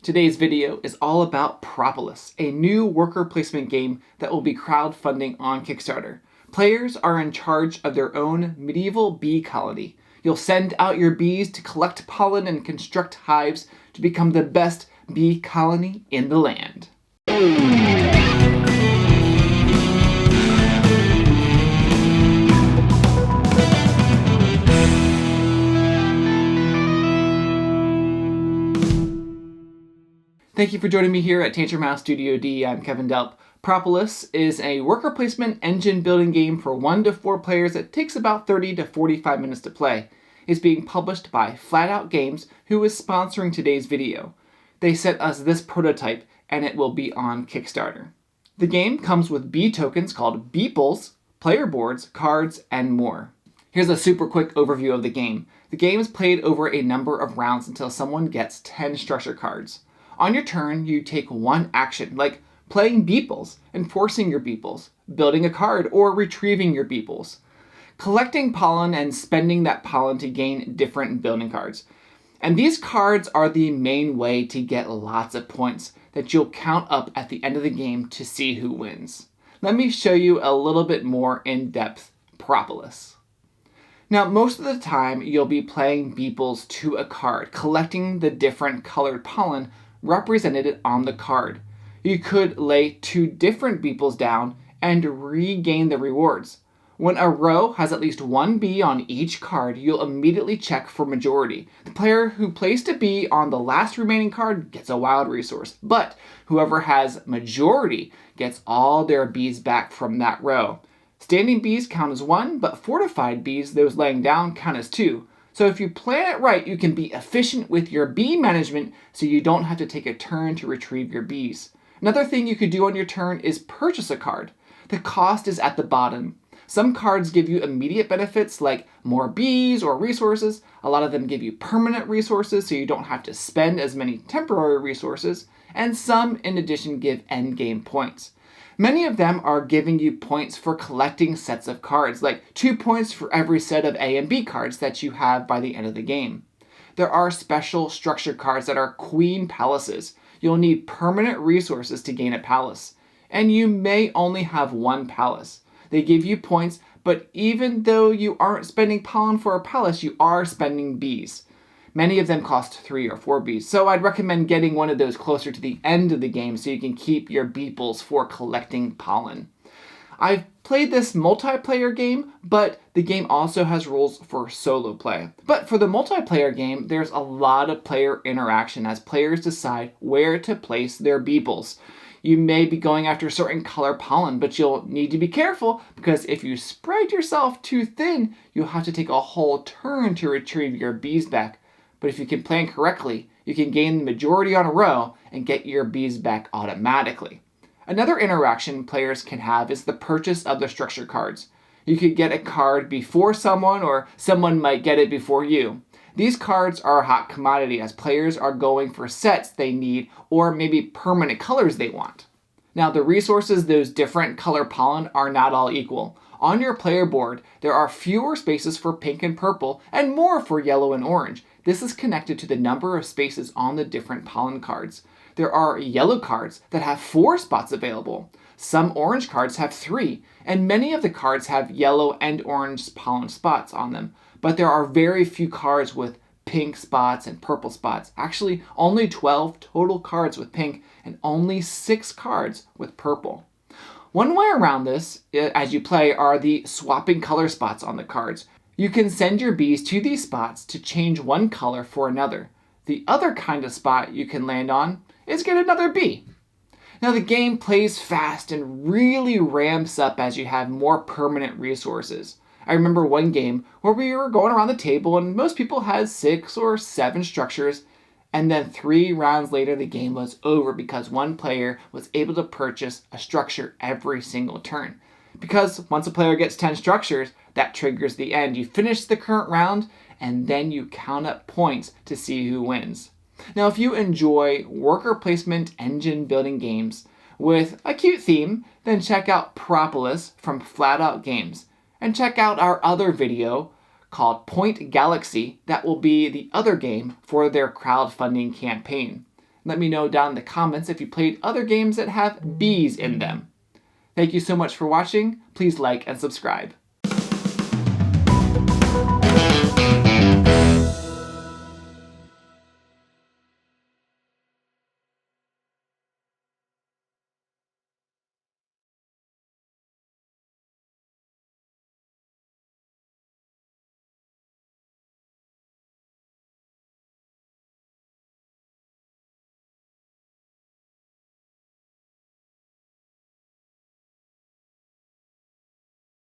Today's video is all about Propolis, a new worker placement game that will be crowdfunding on Kickstarter. Players are in charge of their own medieval bee colony. You'll send out your bees to collect pollen and construct hives to become the best bee colony in the land. Thank you for joining me here at Tantrum Mouse Studio D. I'm Kevin Delp. Propolis is a worker placement engine building game for 1 to 4 players that takes about 30 to 45 minutes to play. It's being published by Flatout Games, who is sponsoring today's video. They sent us this prototype and it will be on Kickstarter. The game comes with bee tokens called beeples, player boards, cards, and more. Here's a super quick overview of the game. The game is played over a number of rounds until someone gets 10 structure cards. On your turn, you take one action, like playing beeples, enforcing your beeples, building a card, or retrieving your beeples, collecting pollen and spending that pollen to gain different building cards. And these cards are the main way to get lots of points that you'll count up at the end of the game to see who wins. Let me show you a little bit more in-depth Propolis. Now, most of the time, you'll be playing beeples to a card, collecting the different colored pollen represented on the card. You could lay 2 different beeples down and regain the rewards. When a row has at least 1 bee on each card, you'll immediately check for majority. The player who placed a bee on the last remaining card gets a wild resource, but whoever has majority gets all their bees back from that row. Standing bees count as 1, but fortified bees, those laying down, count as 2. So if you plan it right, you can be efficient with your bee management so you don't have to take a turn to retrieve your bees. Another thing you could do on your turn is purchase a card. The cost is at the bottom. Some cards give you immediate benefits like more bees or resources. A lot of them give you permanent resources so you don't have to spend as many temporary resources. And some, in addition, give endgame points. Many of them are giving you points for collecting sets of cards, like 2 points for every set of A and B cards that you have by the end of the game. There are special structure cards that are Queen Palaces. You'll need permanent resources to gain a palace. And you may only have 1 palace. They give you points, but even though you aren't spending pollen for a palace, you are spending bees. Many of them cost 3 or 4 bees, so I'd recommend getting one of those closer to the end of the game so you can keep your beeples for collecting pollen. I've played this multiplayer game, but the game also has rules for solo play. But for the multiplayer game, there's a lot of player interaction as players decide where to place their beeples. You may be going after certain color pollen, but you'll need to be careful because if you spread yourself too thin, you'll have to take a whole turn to retrieve your bees back. But if you can plan correctly, you can gain the majority on a row and get your bees back automatically. Another interaction players can have is the purchase of the structure cards. You could get a card before someone, or someone might get it before you. These cards are a hot commodity as players are going for sets they need or maybe permanent colors they want. Now, the resources, those different color pollen, are not all equal. On your player board, there are fewer spaces for pink and purple and more for yellow and orange. This is connected to the number of spaces on the different pollen cards. There are yellow cards that have 4 spots available. Some orange cards have 3, and many of the cards have yellow and orange pollen spots on them. But there are very few cards with pink spots and purple spots. Actually, only 12 total cards with pink and only 6 cards with purple. One way around this, as you play, are the swapping color spots on the cards. You can send your bees to these spots to change one color for another. The other kind of spot you can land on is get another bee. Now the game plays fast and really ramps up as you have more permanent resources. I remember one game where we were going around the table and most people had 6 or 7 structures, and then 3 rounds later the game was over because one player was able to purchase a structure every single turn. Because once a player gets 10 structures, that triggers the end. You finish the current round and then you count up points to see who wins. Now, if you enjoy worker placement engine building games with a cute theme, then check out Propolis from Flatout Games. And check out our other video called Point Galaxy that will be the other game for their crowdfunding campaign. Let me know down in the comments if you played other games that have bees in them. Thank you so much for watching. Please like and subscribe.